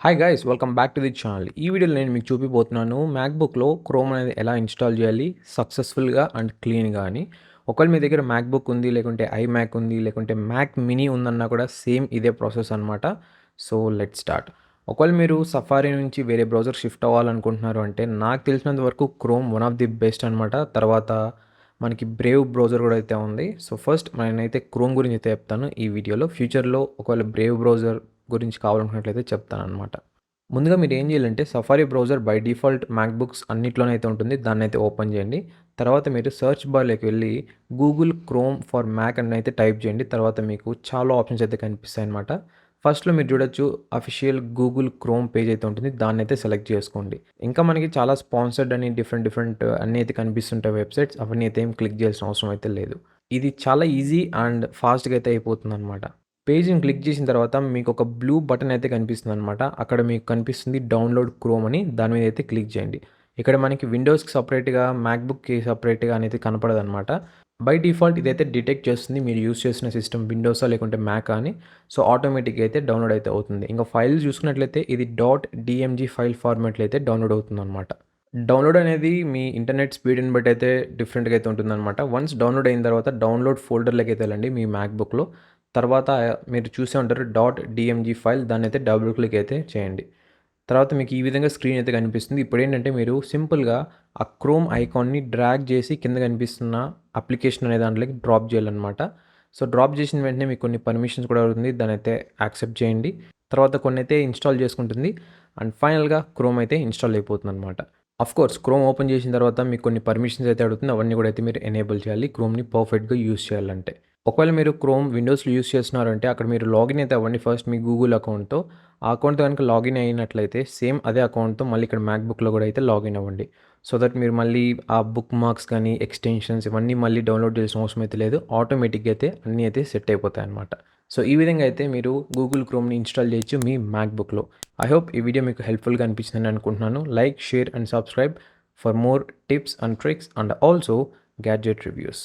Hi guys welcome back to the channel. ఈ వీడియోలో నేను మీకు చూపిపోతున్నాను మ్యాక్బుక్లో క్రోమ్ అనేది ఎలా ఇన్స్టాల్ చేయాలి సక్సెస్ఫుల్గా అండ్ క్లీన్గా అని. ఒకవేళ మీ దగ్గర మ్యాక్బుక్ ఉంది, లేకుంటే ఐమ్యాక్ ఉంది, లేకుంటే మ్యాక్ మినీ ఉందన్నా కూడా సేమ్ ఇదే ప్రాసెస్ అనమాట. So let start. ఒకవేళ మీరు సఫారీ నుంచి వేరే బ్రౌజర్ షిఫ్ట్ అవ్వాలనుకుంటున్నారు అంటే నాకు తెలిసినంత వరకు chrome one of the best అనమాట. తర్వాత మనకి బ్రేవ్ బ్రౌజర్ కూడా అయితే ఉంది. సో ఫస్ట్ నేనైతే క్రోమ్ గురించి అయితే చెప్తాను ఈ వీడియోలో. ఫ్యూచర్లో ఒకవేళ బ్రేవ్ బ్రౌజర్ గురించి కావాలనుకున్నట్లయితే చెప్తానమాట. ముందుగా మీరు ఏం చేయాలంటే Safari browser by default MacBooks అన్నిట్లోనైతే ఉంటుంది. దాన్ని అయితే ఓపెన్ చేయండి. తర్వాత మీరు సెర్చ్ బార్లోకి వెళ్ళి గూగుల్ క్రోమ్ ఫర్ మ్యాక్ అని అయితే టైప్ చేయండి. తర్వాత మీకు చాలా ఆప్షన్స్ అయితే కనిపిస్తాయి అనమాట. ఫస్ట్లో మీరు చూడొచ్చు అఫీషియల్ గూగుల్ క్రోమ్ పేజ్ అయితే ఉంటుంది. దాన్ని అయితే సెలెక్ట్ చేసుకోండి. ఇంకా మనకి చాలా స్పాన్సర్డ్ అని డిఫరెంట్ అన్నీ అయితే కనిపిస్తుంటాయి వెబ్సైట్స్. అవన్నీ అయితే ఏం క్లిక్ చేయాల్సిన అవసరం అయితే లేదు. ఇది చాలా ఈజీ అండ్ ఫాస్ట్గా అయితే అయిపోతుంది అనమాట. పేజ్‌ని క్లిక్ చేసిన తర్వాత మీకు ఒక బ్లూ బటన్ అయితే కనిపిస్తుందనమాట. అక్కడ మీకు కనిపిస్తుంది డౌన్‌లోడ్ క్రోమ్ అని. దాని మీద అయితే క్లిక్ చేయండి. ఇక్కడ మనకి విండోస్‌కి సెపరేట్‌గా, మ్యాక్‌బుక్‌కి సెపరేట్‌గా అనేది కనపడదనమాట. బై డిఫాల్ట్ ఇదైతే డిటెక్ట్ చేస్తుంది మీరు యూజ్ చేసిన సిస్టమ్ విండోసా లేకుంటే మ్యాకా అని. సో ఆటోమేటిక్‌గా అయితే డౌన్‌లోడ్ అయితే అవుతుంది. ఇంకా ఫైల్స్ చూసుకున్నట్లయితే ఇది .dmg ఫైల్ ఫార్మాట్‌లో అయితే డౌన్‌లోడ్ అవుతుందనమాట. డౌన్‌లోడ్ అనేది మీ ఇంటర్నెట్ స్పీడ్‌ని బట్టి అయితే డిఫరెంట్‌గా అయితే ఉంటుందనమాట. వన్స్ డౌన్‌లోడ్ అయిన తర్వాత డౌన్‌లోడ్ ఫోల్డర్‌లోకి అయితే వెళ్ళండి మీ మ్యాక్‌బుక్‌లో. తర్వాత మీరు చూసే ఉంటారు .dmg ఫైల్ దాన్నైతే డబుల్ క్లిక్ అయితే చేయండి. తర్వాత మీకు ఈ విధంగా స్క్రీన్ అయితే కనిపిస్తుంది. ఇప్పుడేంటంటే మీరు సింపుల్‌గా ఆ క్రోమ్ ఐకాన్‌ని డ్రాగ్ చేసి కింద కనిపిస్తున్న అప్లికేషన్ అనే దాంట్లోకి డ్రాప్ చేయాలనమాట. సో డ్రాప్ చేసిన వెంటనే మీకు కొన్ని పర్మిషన్స్ కూడా అడుగుతుంది. దాన్నైతే యాక్సెప్ట్ చేయండి. తర్వాత కొన్నైతే ఇన్‌స్టాల్ చేసుకుంటుంది. అండ్ ఫైనల్‌గా క్రోమ్ అయితే ఇన్‌స్టాల్ అయిపోతుందనమాట. ఆఫ్‌కోర్స్ క్రోమ్ ఓపెన్ చేసిన తర్వాత మీకు కొన్ని పర్మిషన్స్ అయితే అడుగుతుంది. అవన్నీ కూడా అయితే మీరు ఎనేబుల్ చేయాలి క్రోమ్‌ని పర్ఫెక్ట్‌గా యూజ్ చేయాలంటే. ఒకవేళ మీరు క్రోమ్ విండోస్‌లో యూజ్ చేస్తున్నారంటే అక్కడ మీరు లాగిన్ అయితే అవ్వండి ఫస్ట్ మీ గూగుల్ అకౌంట్‌తో. ఆ అకౌంట్‌తో కనుక లాగిన్ అయినట్లయితే సేమ్ అదే అకౌంట్‌తో మళ్ళీ ఇక్కడ మ్యాక్‌బుక్‌లో కూడా అయితే లాగిన్ అవ్వండి. సో దట్ మీరు మళ్ళీ ఆ బుక్ మార్క్స్ కానీ, ఎక్స్‌టెన్షన్స్ ఇవన్నీ మళ్ళీ డౌన్‌లోడ్ చేయాల్సిన అవసరం అయితే లేదు. ఆటోమేటిక్‌గా అయితే అన్నీ అయితే సెట్ అయిపోతాయన్నమాట. సో ఈ విధంగా అయితే మీరు గూగుల్ క్రోమ్‌ని ఇన్‌స్టాల్ చేయొచ్చు మీ మ్యాక్‌బుక్‌లో. ఐ హోప్ ఈ వీడియో మీకు హెల్ప్‌ఫుల్‌గా అనిపించిందని అనుకుంటున్నాను. Like, share and subscribe for more tips and tricks and also gadget reviews.